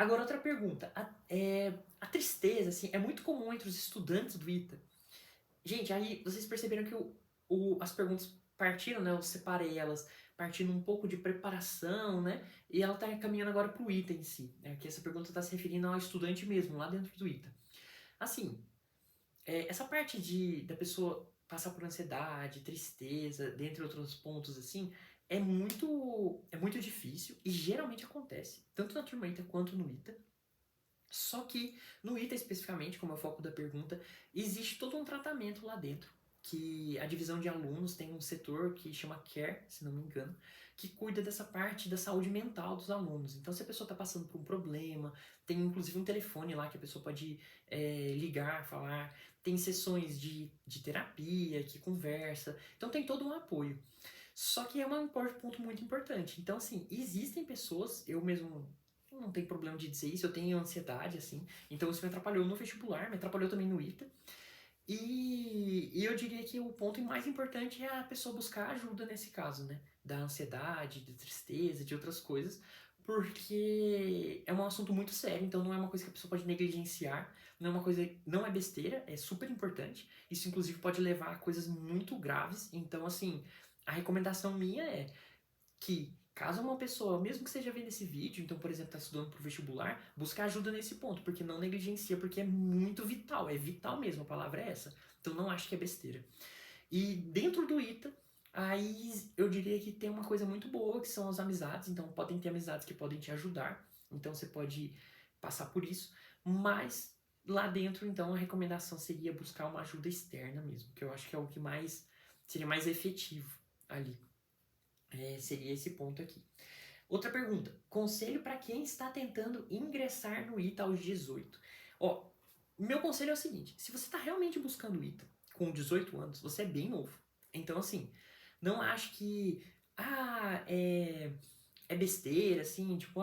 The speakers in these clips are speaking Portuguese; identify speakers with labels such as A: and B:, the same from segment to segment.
A: Agora, outra pergunta. A tristeza, assim, é muito comum entre os estudantes do ITA. Gente, aí vocês perceberam que as perguntas partiram, né? Eu separei elas partindo um pouco de preparação, né? E ela tá caminhando agora pro ITA em si, né? Que essa pergunta está se referindo ao estudante mesmo, lá dentro do ITA. Assim, essa parte da pessoa passar por ansiedade, tristeza, dentre outros pontos assim, é muito difícil e geralmente acontece, tanto na turma ITA quanto no ITA. Só que no ITA especificamente, como é o foco da pergunta, existe todo um tratamento lá dentro. Que a divisão de alunos tem um setor que chama CARE, se não me engano, que cuida dessa parte da saúde mental dos alunos. Então, se a pessoa está passando por um problema, tem inclusive um telefone lá que a pessoa pode ligar, falar, tem sessões de terapia que conversa, então tem todo um apoio. Só que é um ponto muito importante. Então, assim, existem pessoas, eu mesmo não tenho problema de dizer isso, eu tenho ansiedade, assim, então isso me atrapalhou no vestibular, me atrapalhou também no ITA. E eu diria que o ponto mais importante é a pessoa buscar ajuda nesse caso, né? Da ansiedade, de tristeza, de outras coisas, porque é um assunto muito sério, então não é uma coisa que a pessoa pode negligenciar, não é uma coisa, não é besteira, é super importante. Isso inclusive pode levar a coisas muito graves. Então, assim, a recomendação minha é que caso uma pessoa, mesmo que esteja vendo esse vídeo, então, por exemplo, está estudando para o vestibular, buscar ajuda nesse ponto, porque não negligencia, porque é muito vital, é vital mesmo, a palavra é essa. Então não acho que é besteira. E dentro do ITA, aí eu diria que tem uma coisa muito boa, que são as amizades, então podem ter amizades que podem te ajudar, então você pode passar por isso, mas lá dentro, então, a recomendação seria buscar uma ajuda externa mesmo, que eu acho que é o que mais seria mais efetivo ali. Seria esse ponto aqui. Outra pergunta. Conselho para quem está tentando ingressar no ITA aos 18. Ó, meu conselho é o seguinte: se você está realmente buscando o ITA com 18 anos, você é bem novo. Então, assim, não acho que é besteira, assim, tipo,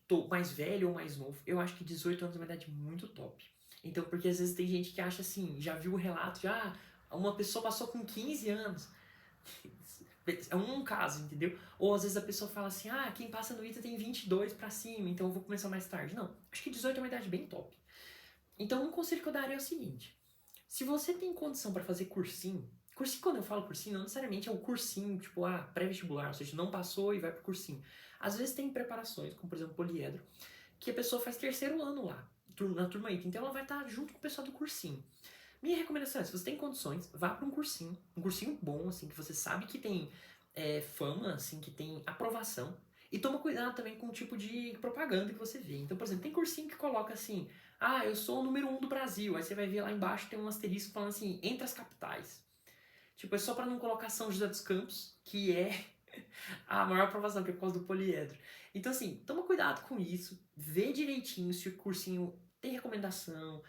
A: tô mais velho ou mais novo. Eu acho que 18 anos é uma idade muito top. Então, porque às vezes tem gente que acha assim, já viu o relato de, uma pessoa passou com 15 anos. É um caso, entendeu? Ou às vezes a pessoa fala assim, quem passa no ITA tem 22 pra cima, então eu vou começar mais tarde. Não, acho que 18 é uma idade bem top. Então um conselho que eu daria é o seguinte, se você tem condição pra fazer cursinho, cursinho quando eu falo cursinho, não necessariamente é o cursinho, tipo, pré-vestibular, ou seja, não passou e vai pro cursinho. Às vezes tem preparações, como por exemplo poliedro, que a pessoa faz terceiro ano lá, na turma ITA, então ela vai estar junto com o pessoal do cursinho. Minha recomendação é, se você tem condições, vá para um cursinho bom, assim, que você sabe que tem fama, assim, que tem aprovação. E toma cuidado também com o tipo de propaganda que você vê. Então, por exemplo, tem cursinho que coloca assim, eu sou o número 1 do Brasil. Aí você vai ver lá embaixo tem um asterisco falando assim, entre as capitais. Tipo, é só para não colocar São José dos Campos, que é a maior aprovação, que é por causa do poliedro. Então, assim, toma cuidado com isso, vê direitinho se o cursinho tem recomendação,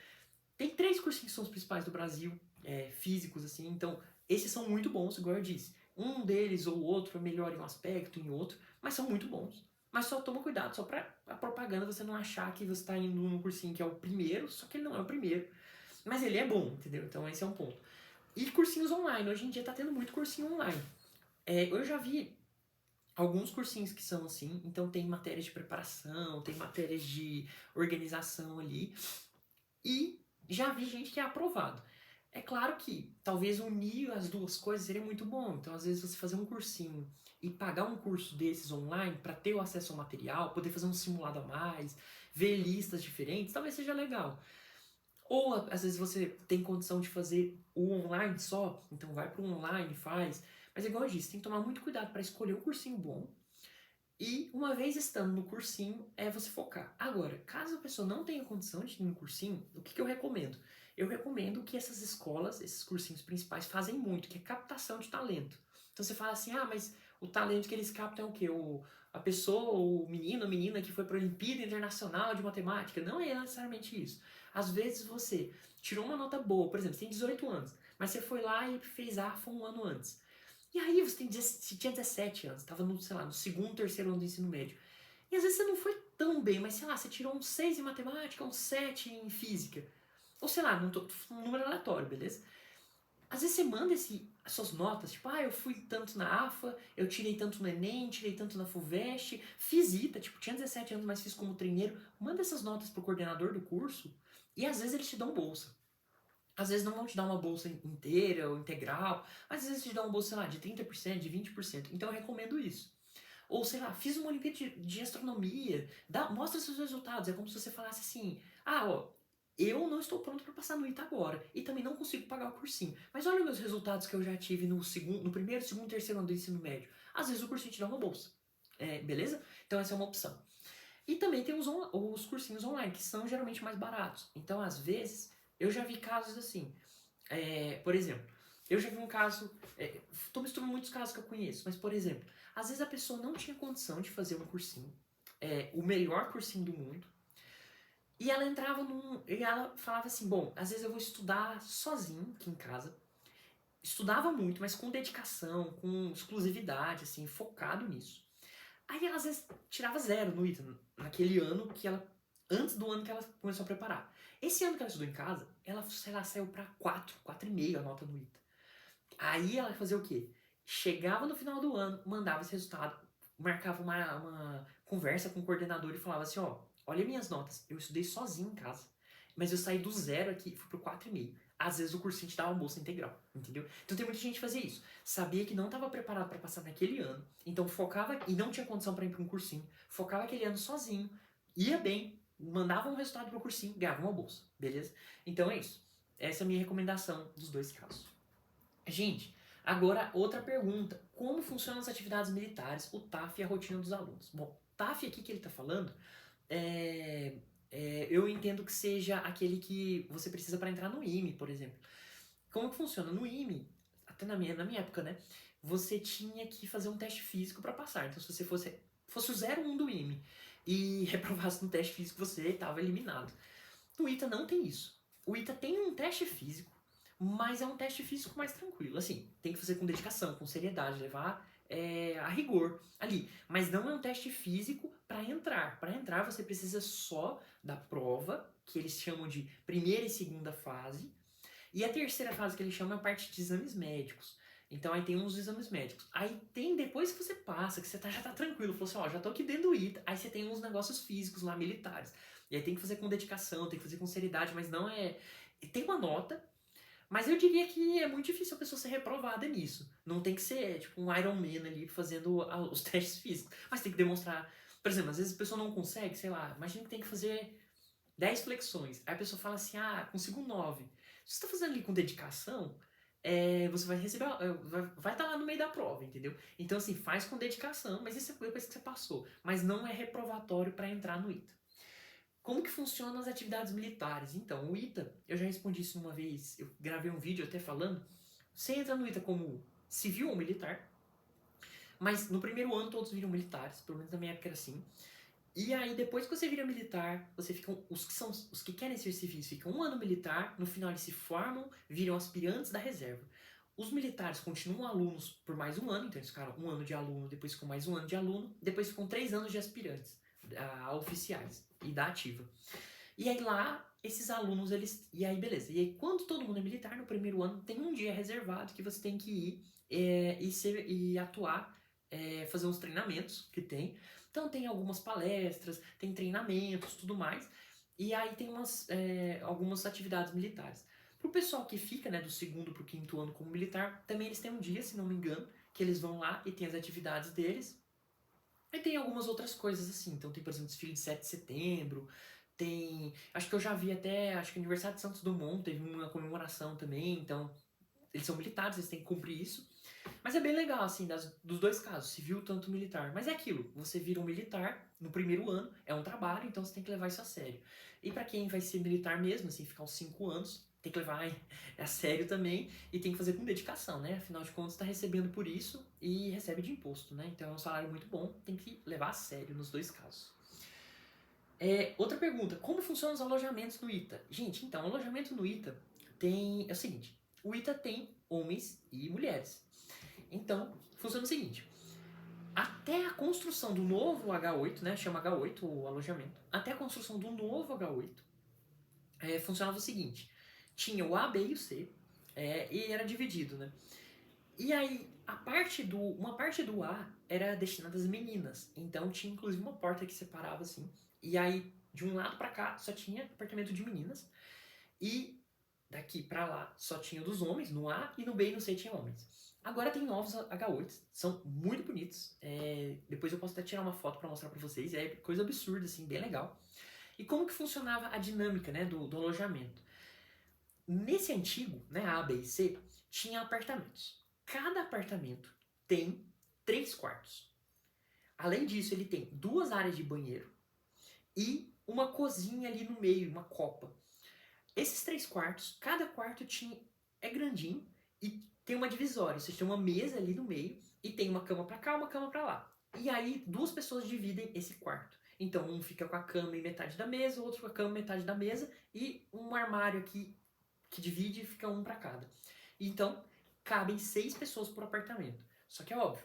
A: tem três cursinhos que são os principais do Brasil, físicos, assim, então esses são muito bons, igual eu disse. Um deles ou outro é melhor em um aspecto, em outro, mas são muito bons. Mas só toma cuidado, só pra a propaganda você não achar que você tá indo num cursinho que é o primeiro, só que ele não é o primeiro. Mas ele é bom, entendeu? Então esse é um ponto. E cursinhos online, hoje em dia tá tendo muito cursinho online. Eu já vi alguns cursinhos que são assim, então tem matérias de preparação, tem matérias de organização ali, e já vi gente que é aprovado. É claro que talvez unir as duas coisas seria muito bom. Então, às vezes, você fazer um cursinho e pagar um curso desses online para ter o acesso ao material, poder fazer um simulado a mais, ver listas diferentes, talvez seja legal. Ou às vezes você tem condição de fazer o online só, então vai para o online, faz. Mas igual eu disse, tem que tomar muito cuidado para escolher um cursinho bom e uma vez estando no cursinho, é você focar. Agora, caso a pessoa não tenha condição de ir no cursinho, o que eu recomendo? Eu recomendo que essas escolas, esses cursinhos principais, fazem muito, que é captação de talento. Então você fala assim, mas o talento que eles captam é o quê? A pessoa, o menino, a menina que foi para a Olimpíada Internacional de Matemática. Não é necessariamente isso. Às vezes você tirou uma nota boa, por exemplo, você tem 18 anos, mas você foi lá e fez AFA um ano antes. E aí você tinha 17 anos, estava no, sei lá, no segundo, terceiro ano do ensino médio. E às vezes você não foi tão bem, mas sei lá, você tirou um 6 em matemática, um 7 em física. Ou sei lá, um número aleatório, beleza? Às vezes você manda as suas notas, tipo, eu fui tanto na AFA, eu tirei tanto no Enem, tirei tanto na FUVEST, fiz ITA, tipo, tinha 17 anos, mas fiz como treineiro. Manda essas notas pro coordenador do curso e às vezes eles te dão bolsa. Às vezes não vão te dar uma bolsa inteira ou integral, mas às vezes te dão uma bolsa, sei lá, de 30%, de 20%. Então eu recomendo isso. Ou, sei lá, fiz uma Olimpíada de Astronomia, mostra seus resultados. É como se você falasse assim, ó, eu não estou pronto para passar no ITA agora, e também não consigo pagar o cursinho. Mas olha os meus resultados que eu já tive no primeiro, segundo, terceiro ano do ensino médio. Às vezes o cursinho te dá uma bolsa. Beleza? Então essa é uma opção. E também tem os cursinhos online, que são geralmente mais baratos. Então, às vezes, eu já vi casos assim. Por exemplo, eu já vi um caso. Estou misturando muitos casos que eu conheço, mas, por exemplo, às vezes a pessoa não tinha condição de fazer um cursinho, o melhor cursinho do mundo, e ela entrava num. E ela falava assim: bom, às vezes eu vou estudar sozinho aqui em casa. Estudava muito, mas com dedicação, com exclusividade, assim, focado nisso. Aí ela às vezes tirava zero no ITA, naquele ano que ela. Antes do ano que ela começou a preparar. Esse ano que ela estudou em casa, ela, sei lá, saiu pra 4,5 a nota no ITA. Aí ela fazia o quê? Chegava no final do ano, mandava esse resultado, marcava uma conversa com o coordenador e falava assim, olha minhas notas, eu estudei sozinho em casa, mas eu saí do zero aqui e fui pro 4,5. Às vezes o cursinho te dava uma bolsa integral, entendeu? Então tem muita gente que fazia isso. Sabia que não estava preparado para passar naquele ano, então focava e não tinha condição para ir para um cursinho, focava aquele ano sozinho, ia bem, mandava um resultado pro cursinho, ganhava uma bolsa, beleza? Então é isso. Essa é a minha recomendação dos dois casos. Gente, agora outra pergunta. Como funcionam as atividades militares, o TAF e a rotina dos alunos? Bom, TAF aqui que ele está falando, eu entendo que seja aquele que você precisa para entrar no IME, por exemplo. Como que funciona? No IME, até na minha época, né? Você tinha que fazer um teste físico para passar. Então, se você fosse o 01 do IME e reprovasse no teste físico, você estava eliminado. No ITA não tem isso. O ITA tem um teste físico, mas é um teste físico mais tranquilo. Assim, tem que fazer com dedicação, com seriedade, levar a rigor ali. Mas não é um teste físico para entrar. Para entrar, você precisa só da prova, que eles chamam de primeira e segunda fase. E a terceira fase que eles chamam é a parte de exames médicos. Então aí tem uns exames médicos. Aí tem, depois que você passa, que você já tá tranquilo, falou assim, já tô aqui dentro do ITA, aí você tem uns negócios físicos lá, militares. E aí tem que fazer com dedicação, tem que fazer com seriedade, mas não é... Tem uma nota, mas eu diria que é muito difícil a pessoa ser reprovada nisso. Não tem que ser, tipo, um Iron Man ali fazendo os testes físicos. Mas tem que demonstrar... Por exemplo, às vezes a pessoa não consegue, sei lá, imagina que tem que fazer 10 flexões. Aí a pessoa fala assim, consigo 9. Se você tá fazendo ali com dedicação, você vai receber, vai estar lá no meio da prova, entendeu? Então, assim, faz com dedicação, mas isso é depois que você passou. Mas não é reprovatório para entrar no ITA. Como que funcionam as atividades militares? Então, o ITA, eu já respondi isso uma vez, eu gravei um vídeo até falando, você entra no ITA como civil ou militar, mas no primeiro ano todos viram militares, pelo menos na minha época era assim. E aí, depois que você vira militar, você fica. Os que querem ser civis ficam um ano militar, no final eles se formam, viram aspirantes da reserva. Os militares continuam alunos por mais um ano, então eles ficaram um ano de aluno, depois ficam mais um ano de aluno, depois ficam 3 anos de aspirantes oficiais e da ativa. E aí lá, esses alunos, eles. E aí, beleza. E aí, quando todo mundo é militar, no primeiro ano, tem um dia reservado que você tem que ir e atuar, fazer uns treinamentos que tem. Então tem algumas palestras, tem treinamentos, tudo mais. E aí tem algumas atividades militares. Pro pessoal que fica, né, do segundo pro quinto ano como militar, também eles têm um dia, se não me engano, que eles vão lá e tem as atividades deles. E tem algumas outras coisas assim. Então tem, por exemplo, desfile de 7 de setembro. Tem. Acho que eu já vi até. Acho que o aniversário de Santos Dumont teve uma comemoração também. Então, eles são militares, eles têm que cumprir isso. Mas é bem legal, assim, dos dois casos, civil tanto militar. Mas é aquilo, você vira um militar no primeiro ano, é um trabalho, então você tem que levar isso a sério. E pra quem vai ser militar mesmo, assim, ficar uns 5 anos, tem que levar a sério também e tem que fazer com dedicação, né? Afinal de contas, tá recebendo por isso e recebe de imposto, né? Então é um salário muito bom, tem que levar a sério nos dois casos. Outra pergunta, como funcionam os alojamentos no ITA? Gente, então, o alojamento no ITA é o seguinte, o ITA tem homens e mulheres. Então, funciona o seguinte, até a construção do novo H8, né, chama H8 o alojamento, até a construção do novo H8, funcionava o seguinte, tinha o A, B e o C, E era dividido, né? E aí, uma parte do A era destinada às meninas. Então tinha inclusive uma porta que separava assim. E aí, de um lado pra cá, só tinha apartamento de meninas. E daqui pra lá só tinha dos homens, no A, e no B e no C tinha homens. Agora tem novos H8s, são muito bonitos. Depois eu posso até tirar uma foto pra mostrar pra vocês. É coisa absurda, assim, bem legal. E como que funcionava a dinâmica, né, do alojamento? Nesse antigo, né, A, B e C, tinha apartamentos. Cada apartamento tem 3 quartos. Além disso, ele tem 2 áreas de banheiro e uma cozinha ali no meio, uma copa. Esses 3 quartos, cada quarto é grandinho e tem uma divisória. Você tem uma mesa ali no meio e tem uma cama pra cá, uma cama pra lá. E aí 2 pessoas dividem esse quarto. Então um fica com a cama em metade da mesa, o outro com a cama em metade da mesa e um armário aqui que divide e fica um pra cada. Então cabem 6 pessoas por apartamento. Só que é óbvio,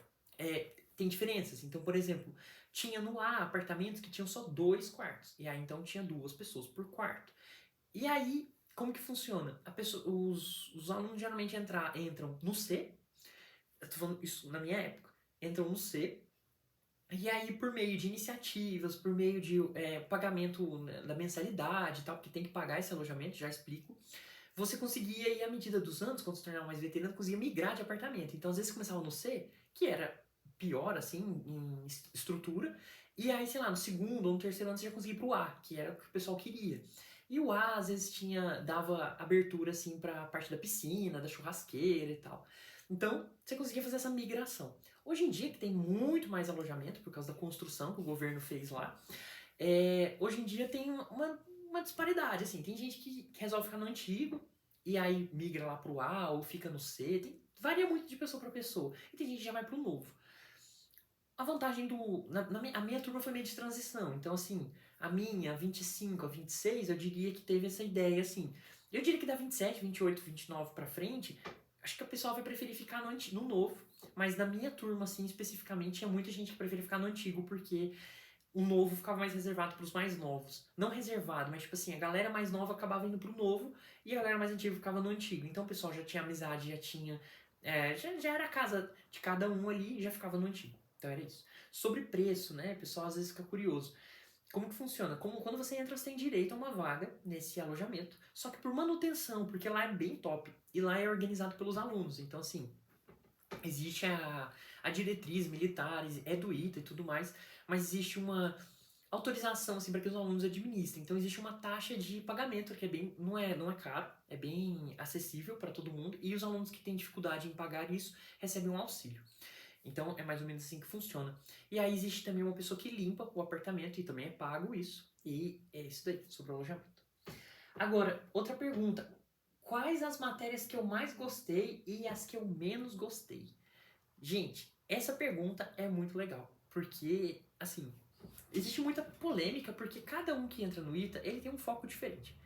A: tem diferenças. Então, por exemplo, tinha no A apartamentos que tinham só 2 quartos. E aí então tinha 2 pessoas por quarto. E aí, como que funciona? Os alunos geralmente entram no C, eu tô falando isso na minha época, entram no C, e aí por meio de iniciativas, por meio de pagamento, né, da mensalidade e tal, porque tem que pagar esse alojamento, já explico, você conseguia, aí, à medida dos anos, quando se tornava mais veterano, conseguia migrar de apartamento. Então, às vezes, começava no C, que era pior, assim, em estrutura, e aí, sei lá, no segundo ou no terceiro ano você já conseguia ir pro A, que era o que o pessoal queria. E o A, às vezes, dava abertura, assim, pra parte da piscina, da churrasqueira e tal. Então, você conseguia fazer essa migração. Hoje em dia, que tem muito mais alojamento, por causa da construção que o governo fez lá, hoje em dia tem uma disparidade, assim. Tem gente que resolve ficar no antigo e aí migra lá pro A ou fica no C. Varia muito de pessoa para pessoa. E tem gente que já vai pro novo. A vantagem a minha turma foi meio de transição. Então, assim, a minha, 25 a 26, eu diria que teve essa ideia, assim. Eu diria que da 27, 28, 29 pra frente, acho que o pessoal vai preferir ficar no novo. Mas na minha turma, assim, especificamente, tinha muita gente que preferia ficar no antigo, porque o novo ficava mais reservado para os mais novos. Não reservado, mas tipo assim, a galera mais nova acabava indo pro novo e a galera mais antiga ficava no antigo. Então o pessoal já tinha amizade, já tinha. Já era a casa de cada um ali e já ficava no antigo. Então era isso. Sobre preço, né? O pessoal às vezes fica curioso. Como que funciona? Quando você entra, você tem direito a uma vaga nesse alojamento, só que por manutenção, porque lá é bem top. E lá é organizado pelos alunos. Então, assim, existe a diretriz militar, é do ITA e tudo mais, mas existe uma autorização assim, para que os alunos administrem. Então existe uma taxa de pagamento que não é caro, é bem acessível para todo mundo, e os alunos que têm dificuldade em pagar isso recebem um auxílio. Então é mais ou menos assim que funciona. E aí existe também uma pessoa que limpa o apartamento e também é pago isso. E é isso daí, sobre o alojamento. Agora, outra pergunta. Quais as matérias que eu mais gostei e as que eu menos gostei? Gente, essa pergunta é muito legal, porque, assim, existe muita polêmica, porque cada um que entra no ITA, ele tem um foco diferente.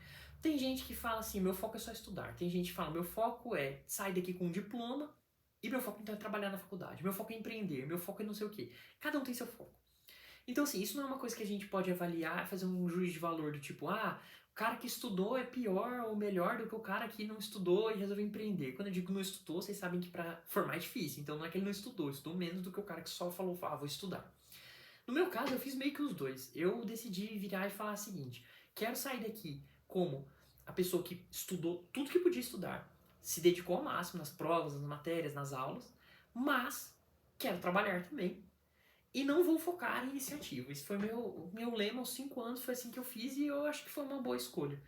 A: Tem gente que fala assim, meu foco é só estudar. Tem gente que fala, meu foco é sair daqui com um diploma e meu foco então é trabalhar na faculdade. Meu foco é empreender, meu foco é não sei o quê. Cada um tem seu foco. Então, assim, isso não é uma coisa que a gente pode avaliar, fazer um juízo de valor do tipo, o cara que estudou é pior ou melhor do que o cara que não estudou e resolveu empreender. Quando eu digo não estudou, vocês sabem que pra formar é difícil. Então não é que ele não estudou menos do que o cara que só falou, vou estudar. No meu caso, eu fiz meio que os dois. Eu decidi virar e falar o seguinte, quero sair daqui como a pessoa que estudou tudo que podia estudar, se dedicou ao máximo nas provas, nas matérias, nas aulas, mas quero trabalhar também. E não vou focar em iniciativa. Esse foi meu lema aos 5 anos, foi assim que eu fiz e eu acho que foi uma boa escolha.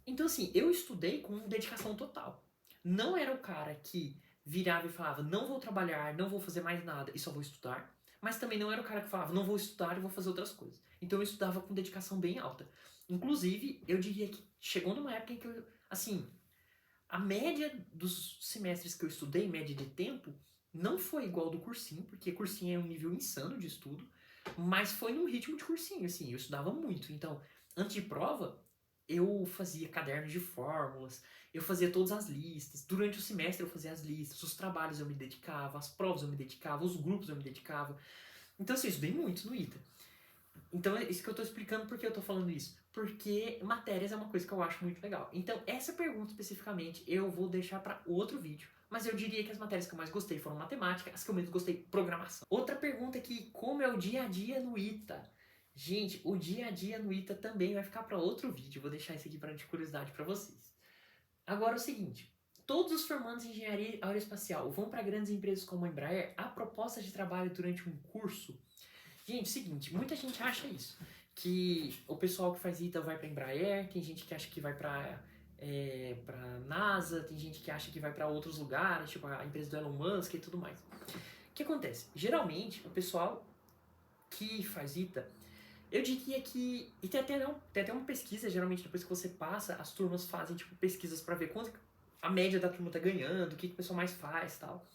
A: Então, assim, eu estudei com dedicação total. Não era o cara que virava e falava, não vou trabalhar, não vou fazer mais nada e só vou estudar. Mas também não era o cara que falava, não vou estudar e vou fazer outras coisas. Então eu estudava com dedicação bem alta. Inclusive, eu diria que chegou numa época em que eu, assim, a média dos semestres que eu estudei, média de tempo, não foi igual do cursinho, porque cursinho é um nível insano de estudo, mas foi num ritmo de cursinho, assim, eu estudava muito. Então, antes de prova, eu fazia cadernos de fórmulas, eu fazia todas as listas. Durante o semestre eu fazia as listas, os trabalhos eu me dedicava, as provas eu me dedicava, os grupos eu me dedicava. Então, assim, eu estudei muito no ITA. Então, é isso que eu tô explicando porque eu tô falando isso. Porque matérias é uma coisa que eu acho muito legal. Então, essa pergunta especificamente eu vou deixar para outro vídeo. Mas eu diria que as matérias que eu mais gostei foram matemática, as que eu menos gostei, programação. Outra pergunta aqui, como é o dia a dia no ITA? Gente, o dia a dia no ITA também vai ficar para outro vídeo. Eu vou deixar isso aqui para de curiosidade para vocês. Agora é o seguinte, todos os formandos em engenharia aeroespacial vão para grandes empresas como a Embraer. Há proposta de trabalho durante um curso? Gente, seguinte, muita gente acha isso, que o pessoal que faz ITA vai para Embraer, tem gente que acha que vai para para NASA, tem gente que acha que vai para outros lugares, tipo a empresa do Elon Musk e tudo mais. O que acontece? Geralmente, o pessoal que faz ITA, eu diria que. E tem até uma pesquisa, geralmente depois que você passa, as turmas fazem tipo pesquisas para ver quanto a média da turma tá ganhando, o que, que o pessoal mais faz e tal.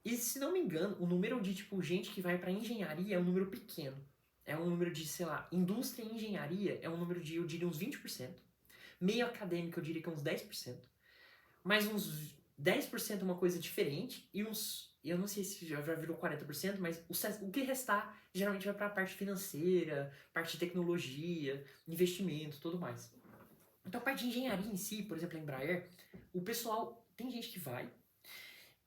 A: E se não me engano, o número de tipo gente que vai para engenharia é um número pequeno. É um número de, sei lá, indústria e engenharia é um número de, eu diria, uns 20%. Meio acadêmico, eu diria que é uns 10%. Mais uns 10% é uma coisa diferente e uns. Eu não sei se já virou 40%, mas o que restar geralmente vai para a parte financeira, parte de tecnologia, investimento, tudo mais. Então a parte de engenharia em si, por exemplo, a Embraer, o pessoal tem gente que vai,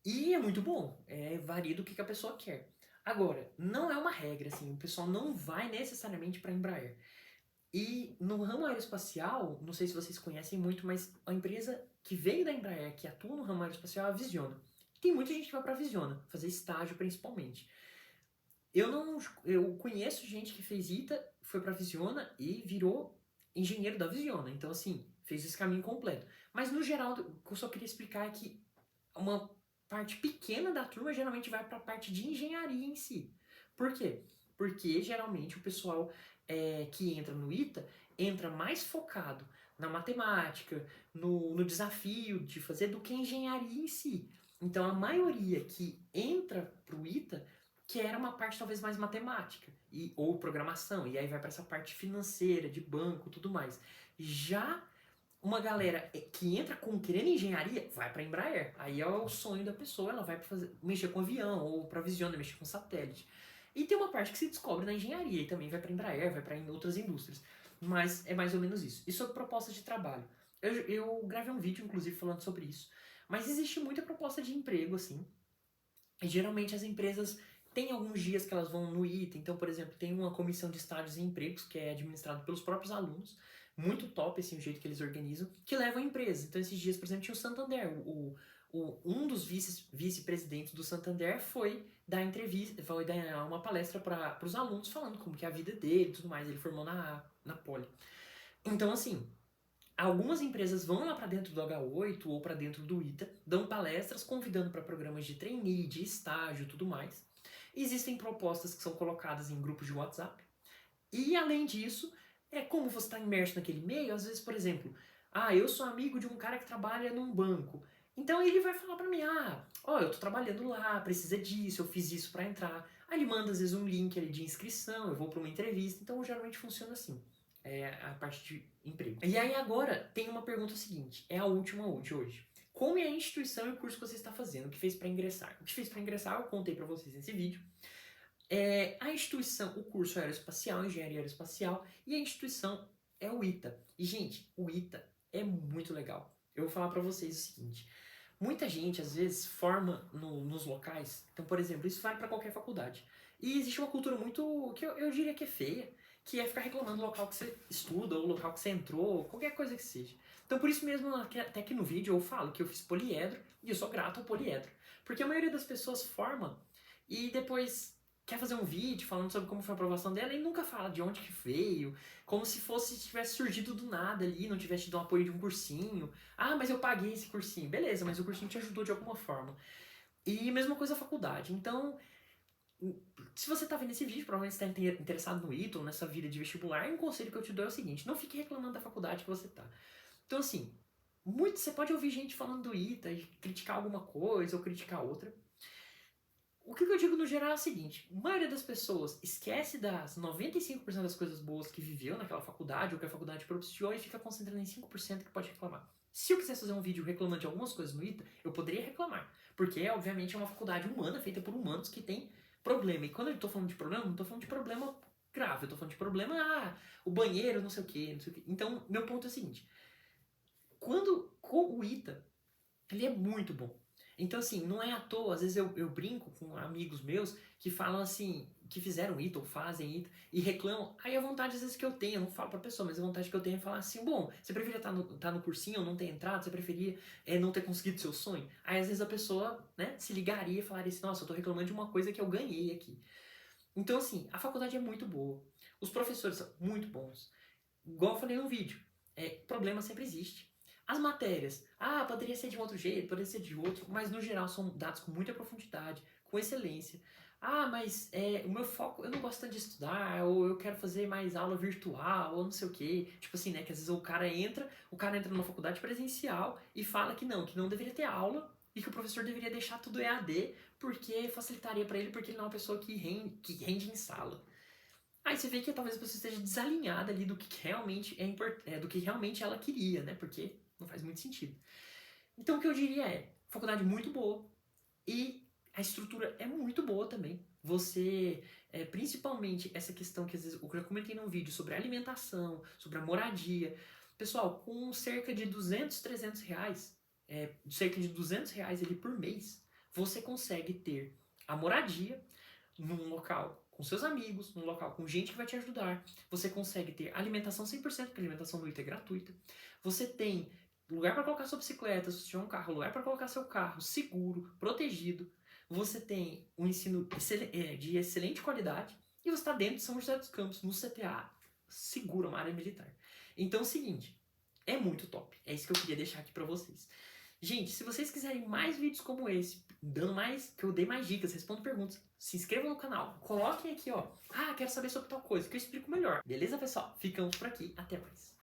A: e é muito bom, varia do que a pessoa quer. Agora, não é uma regra, assim, o pessoal não vai necessariamente para Embraer. E no ramo aeroespacial, não sei se vocês conhecem muito, mas a empresa que veio da Embraer, que atua no ramo aeroespacial, é a Visiona. Tem muita gente que vai para a Visiona, fazer estágio principalmente. Eu não, eu conheço gente que fez ITA, foi para a Visiona e virou engenheiro da Visiona. Então, assim, fez esse caminho completo. Mas no geral, o que eu só queria explicar é que uma parte pequena da turma geralmente vai para a parte de engenharia em si. Por quê? Porque geralmente o pessoal que entra no ITA entra mais focado na matemática, no desafio de fazer, do que a engenharia em si. Então a maioria que entra para o ITA quer uma parte talvez mais matemática ou programação, e aí vai para essa parte financeira, de banco, tudo mais. Já uma galera que entra com querendo engenharia, vai para Embraer. Aí é o sonho da pessoa, ela vai pra mexer com avião ou para visiona, mexer com satélite. E tem uma parte que se descobre na engenharia e também vai para Embraer, vai para outras indústrias. Mas é mais ou menos isso. E sobre proposta de trabalho. Eu gravei um vídeo, inclusive, falando sobre isso. Mas existe muita proposta de emprego, assim. E geralmente as empresas têm alguns dias que elas vão no ITA. Então, por exemplo, tem uma comissão de estágios e empregos que é administrado pelos próprios alunos. Muito top, assim, o jeito que eles organizam, que levam a empresa. Então, esses dias, por exemplo, tinha o Santander. Um dos vice-presidentes do Santander foi dar entrevista, foi dar uma palestra para os alunos falando como que é a vida dele e tudo mais. Ele formou na Poli. Então, assim, algumas empresas vão lá para dentro do H8 ou para dentro do ITA, dão palestras convidando para programas de trainee, de estágio e tudo mais. Existem propostas que são colocadas em grupos de WhatsApp. E além disso, como você está imerso naquele meio, às vezes, por exemplo, eu sou amigo de um cara que trabalha num banco. Então ele vai falar para mim, eu tô trabalhando lá, precisa disso, eu fiz isso para entrar. Aí ele manda às vezes um link ali de inscrição, eu vou para uma entrevista. Então geralmente funciona assim, a parte de emprego. E aí agora tem uma pergunta seguinte, é a última de hoje. Como é a instituição e o curso que você está fazendo? O que fez para ingressar? O que fez para ingressar eu contei para vocês nesse vídeo. A instituição, o curso aeroespacial, engenharia aeroespacial, e a instituição é o ITA. E, gente, o ITA é muito legal. Eu vou falar para vocês o seguinte: muita gente, às vezes, forma nos locais. Então, por exemplo, isso vale para qualquer faculdade. E existe uma cultura muito, que eu diria que é feia, que é ficar reclamando do local que você estuda, ou local que você entrou, qualquer coisa que seja. Então, por isso mesmo, até aqui no vídeo eu falo que eu fiz poliedro, e eu sou grato ao poliedro. Porque a maioria das pessoas forma e depois quer fazer um vídeo falando sobre como foi a aprovação dela e nunca fala de onde que veio, como se tivesse surgido do nada ali, não tivesse tido o apoio de um cursinho. Mas eu paguei esse cursinho. Beleza, mas o cursinho te ajudou de alguma forma. E mesma coisa a faculdade. Então, se você tá vendo esse vídeo, provavelmente você tá interessado no ITA ou nessa vida de vestibular, um conselho que eu te dou é o seguinte: não fique reclamando da faculdade que você tá. Então, assim, você pode ouvir gente falando do ITA e criticar alguma coisa ou criticar outra. O que eu digo no geral é o seguinte: a maioria das pessoas esquece das 95% das coisas boas que viveu naquela faculdade ou que a faculdade propiciou e fica concentrando em 5% que pode reclamar. Se eu quisesse fazer um vídeo reclamando de algumas coisas no ITA, eu poderia reclamar. Porque, obviamente, é uma faculdade humana, feita por humanos, que tem problema. E quando eu tô falando de problema, não tô falando de problema grave. Eu tô falando de problema, o banheiro, não sei o quê, não sei o quê. Então, meu ponto é o seguinte. Quando com o ITA, ele é muito bom. Então, assim, não é à toa, às vezes eu brinco com amigos meus que falam assim, que fizeram ITA ou fazem ITA e reclamam. Aí a vontade, às vezes, que eu tenho, eu não falo pra pessoa, mas a vontade que eu tenho é falar assim: bom, você preferia estar no cursinho ou não ter entrado? Você preferia não ter conseguido seu sonho? Aí, às vezes, a pessoa, né, se ligaria e falaria assim: nossa, eu tô reclamando de uma coisa que eu ganhei aqui. Então, assim, a faculdade é muito boa. Os professores são muito bons. Igual eu falei no vídeo, problema sempre existe. As matérias, poderia ser de um outro jeito, poderia ser de outro, mas no geral são dados com muita profundidade, com excelência. Mas o meu foco, eu não gosto tanto de estudar, ou eu quero fazer mais aula virtual, ou não sei o quê. Tipo assim, né, que às vezes o cara entra numa faculdade presencial e fala que não deveria ter aula e que o professor deveria deixar tudo EAD porque facilitaria para ele, porque ele não é uma pessoa que rende em sala. Aí você vê que talvez a pessoa esteja desalinhada ali do que realmente do que realmente ela queria, né? Porque não faz muito sentido. Então o que eu diria faculdade muito boa e a estrutura é muito boa também. Você, principalmente essa questão que às vezes eu já comentei num vídeo sobre a alimentação, sobre a moradia. Pessoal, com cerca de 200, 300 reais, cerca de 200 reais ali por mês, você consegue ter a moradia, num local com seus amigos, num local com gente que vai te ajudar. Você consegue ter alimentação 100%, porque a alimentação do ITA é gratuita. Você tem lugar para colocar sua bicicleta, se tiver um carro, lugar para colocar seu carro, seguro, protegido. Você tem um ensino de excelente qualidade e você está dentro de São José dos Campos, no CTA, seguro, uma área militar. Então é o seguinte, é muito top. É isso que eu queria deixar aqui para vocês. Gente, se vocês quiserem mais vídeos como esse, que eu dei mais dicas, respondo perguntas, se inscrevam no canal, coloquem aqui, ó. Quero saber sobre tal coisa, que eu explico melhor. Beleza, pessoal? Ficamos por aqui, até mais.